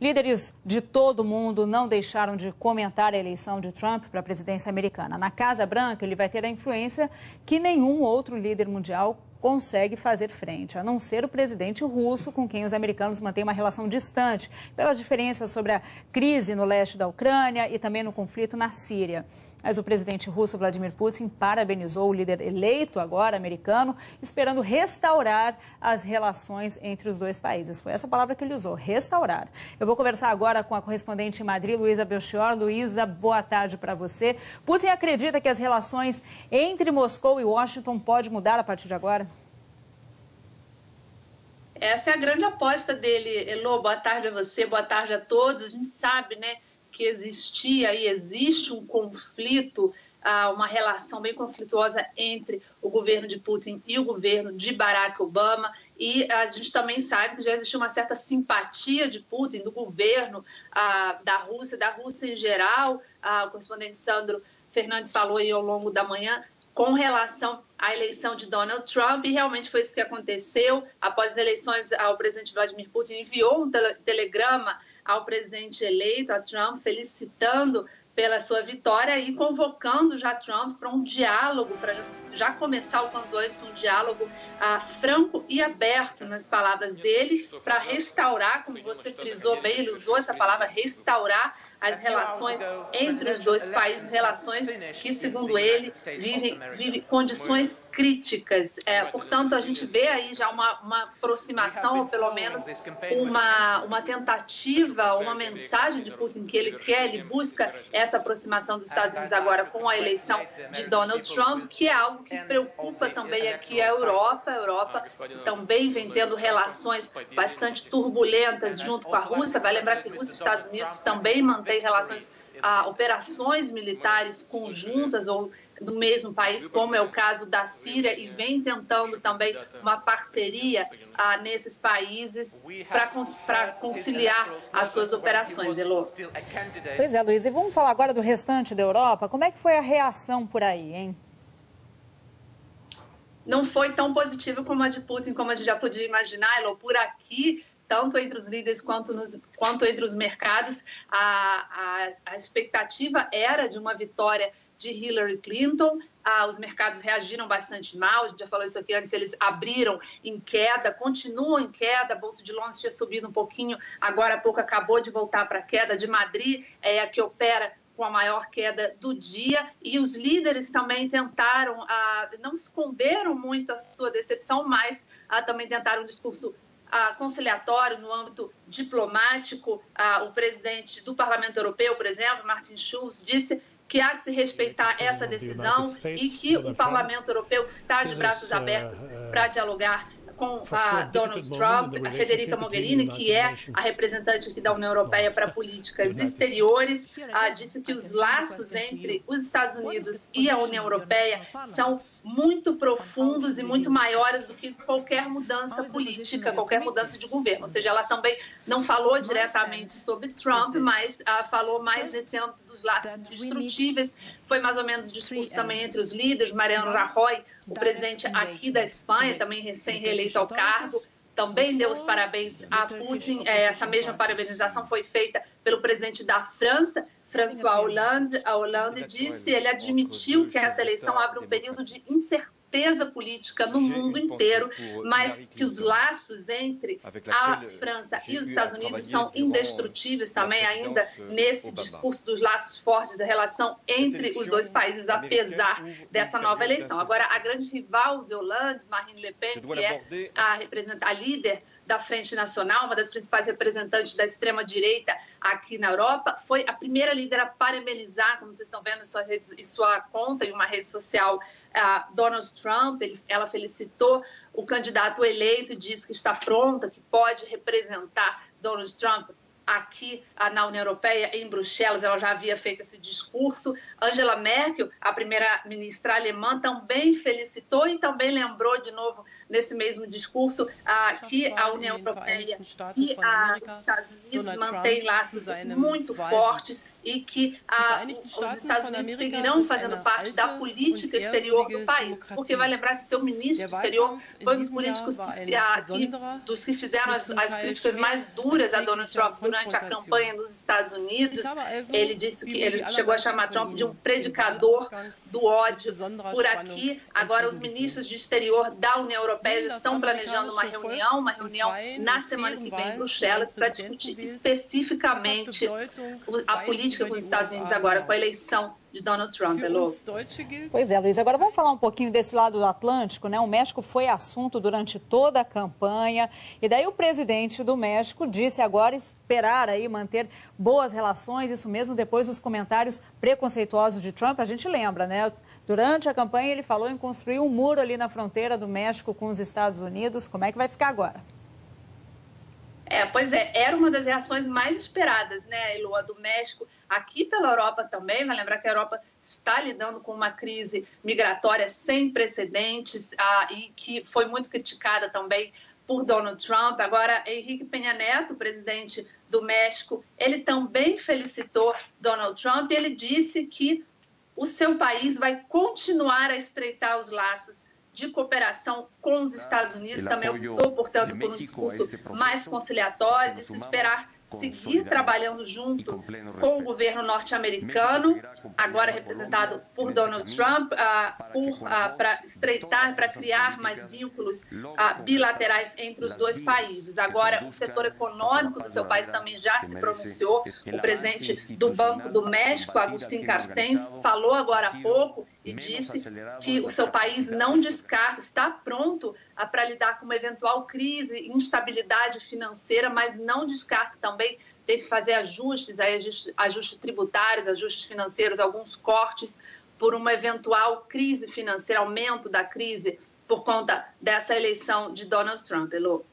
Líderes de todo o mundo não deixaram de comentar a eleição de Trump para a presidência americana. Na Casa Branca, ele vai ter a influência que nenhum outro líder mundial consegue fazer frente, a não ser o presidente russo, com quem os americanos mantêm uma relação distante, pelas diferenças sobre a crise no leste da Ucrânia e também no conflito na Síria. Mas o presidente russo Vladimir Putin parabenizou o líder eleito agora americano, esperando restaurar as relações entre os dois países. Foi essa palavra que ele usou, restaurar. Eu vou conversar agora com a correspondente em Madrid, Luísa Belchior. Luísa, boa tarde para você. Putin acredita que as relações entre Moscou e Washington podem mudar a partir de agora? Essa é a grande aposta dele, Elô. Boa tarde a você, boa tarde a todos. A gente sabe, né, que existia e existe um conflito, uma relação bem conflituosa entre o governo de Putin e o governo de Barack Obama. E a gente também sabe que já existe uma certa simpatia de Putin, do governo da Rússia em geral. O correspondente Sandro Fernandes falou aí ao longo da manhã com relação à eleição de Donald Trump, e realmente foi isso que aconteceu. Após as eleições, o presidente Vladimir Putin enviou um telegrama ao presidente eleito, a Trump, felicitando pela sua vitória e convocando já Trump para um diálogo, para já começar o quanto antes um diálogo franco e aberto, nas palavras dele, para restaurar, como você frisou bem, ele usou essa palavra, restaurar as relações entre os dois países, relações que, segundo ele, vivem condições críticas. Portanto, a gente vê aí já uma aproximação, ou pelo menos uma tentativa, uma mensagem de Putin que ele quer, ele busca essa aproximação dos Estados Unidos agora com a eleição de Donald Trump, que é algo que preocupa também aqui a Europa. A Europa também vem tendo relações bastante turbulentas junto com a Rússia. Vai lembrar que Rússia e Estados Unidos também mantêm relações, operações militares conjuntas ou no mesmo país, como é o caso da Síria, e vem tentando também uma parceria nesses países para conciliar as suas operações, Elô. Pois é, Luiz, e vamos falar agora do restante da Europa. Como é que foi a reação por aí, hein? Não foi tão positiva como a de Putin, como a gente já podia imaginar, Elô. Por aqui, tanto entre os líderes quanto entre os mercados, a expectativa era de uma vitória de Hillary Clinton. Os mercados reagiram bastante mal, a gente já falou isso aqui antes, eles abriram em queda, continuam em queda. A Bolsa de Londres tinha subido um pouquinho, agora há pouco acabou de voltar para a queda. De Madrid é a que opera com a maior queda do dia, e os líderes também tentaram, não esconderam muito a sua decepção, mas também tentaram um discurso conciliatório no âmbito diplomático. O presidente do Parlamento Europeu, por exemplo, Martin Schulz, disse que há que se respeitar essa decisão e que o Parlamento Europeu está de braços abertos para dialogar com Donald Trump. A Federica Mogherini, que é a representante aqui da União Europeia para políticas exteriores, disse que os laços entre os Estados Unidos e a União Europeia são muito profundos e muito maiores do que qualquer mudança política, qualquer mudança de governo. Ou seja, ela também não falou diretamente sobre Trump, mas falou mais nesse âmbito dos laços indestrutíveis. Foi mais ou menos o discurso também entre os líderes. Mariano Rajoy, o presidente aqui da Espanha, também recém-reeleito ao cargo, também deu os parabéns a Putin. Essa mesma parabenização foi feita pelo presidente da França, François Hollande. A Hollande disse, ele admitiu que essa eleição abre um período de incerteza política no mundo inteiro, mas que os laços entre a França e os Estados Unidos são indestrutíveis também, ainda nesse discurso dos laços fortes da relação entre os dois países, apesar dessa nova eleição. Agora, a grande rival de Hollande, Marine Le Pen, que é a líder da Frente Nacional, uma das principais representantes da extrema-direita aqui na Europa, foi a primeira líder a parabenizar, como vocês estão vendo em sua conta, em uma rede social, Donald Trump. Ela felicitou o candidato eleito e disse que está pronta, que pode representar Donald Trump aqui na União Europeia, em Bruxelas. Ela já havia feito esse discurso. Angela Merkel, a primeira-ministra alemã, também felicitou e também lembrou de novo nesse mesmo discurso que a União Europeia e os Estados Unidos mantêm laços muito fortes e que os Estados Unidos seguirão fazendo parte da política exterior do país. Porque vai lembrar que seu ministro exterior foi um dos políticos dos que fizeram as críticas mais duras a Donald Trump durante a campanha nos Estados Unidos. Ele disse que ele chegou a chamar Trump de um predicador do ódio por aqui. Agora, os ministros de exterior da União Europeia já estão planejando uma reunião na semana que vem em Bruxelas para discutir especificamente a política com os Estados Unidos agora, com a eleição de Donald Trump, Elô. Pois é, Luiz. Agora vamos falar um pouquinho desse lado do Atlântico, né? O México foi assunto durante toda a campanha e daí o presidente do México disse agora esperar aí manter boas relações, isso mesmo depois dos comentários preconceituosos de Trump. A gente lembra, né? Durante a campanha ele falou em construir um muro ali na fronteira do México com os Estados Unidos. Como é que vai ficar agora? Pois é, era uma das reações mais esperadas, né, Elô, do México, aqui pela Europa também. Vai lembrar que a Europa está lidando com uma crise migratória sem precedentes e que foi muito criticada também por Donald Trump. Agora, Henrique Peña Nieto, presidente do México, ele também felicitou Donald Trump e ele disse que o seu país vai continuar a estreitar os laços de cooperação com os Estados Unidos. Também optou, portanto, por um discurso mais conciliatório, de se esperar seguir trabalhando junto com o governo norte-americano, agora representado por Donald Trump, para estreitar, para criar mais vínculos bilaterais entre os dois países. Agora, o setor econômico do seu país também já se pronunciou. O presidente do Banco do México, Agustín Carstens, falou agora há pouco e disse que o seu país não descarta, está pronto para lidar com uma eventual crise, instabilidade financeira, mas não descarta também ter que fazer ajustes tributários, ajustes financeiros, alguns cortes por uma eventual crise financeira, aumento da crise por conta dessa eleição de Donald Trump, Elô.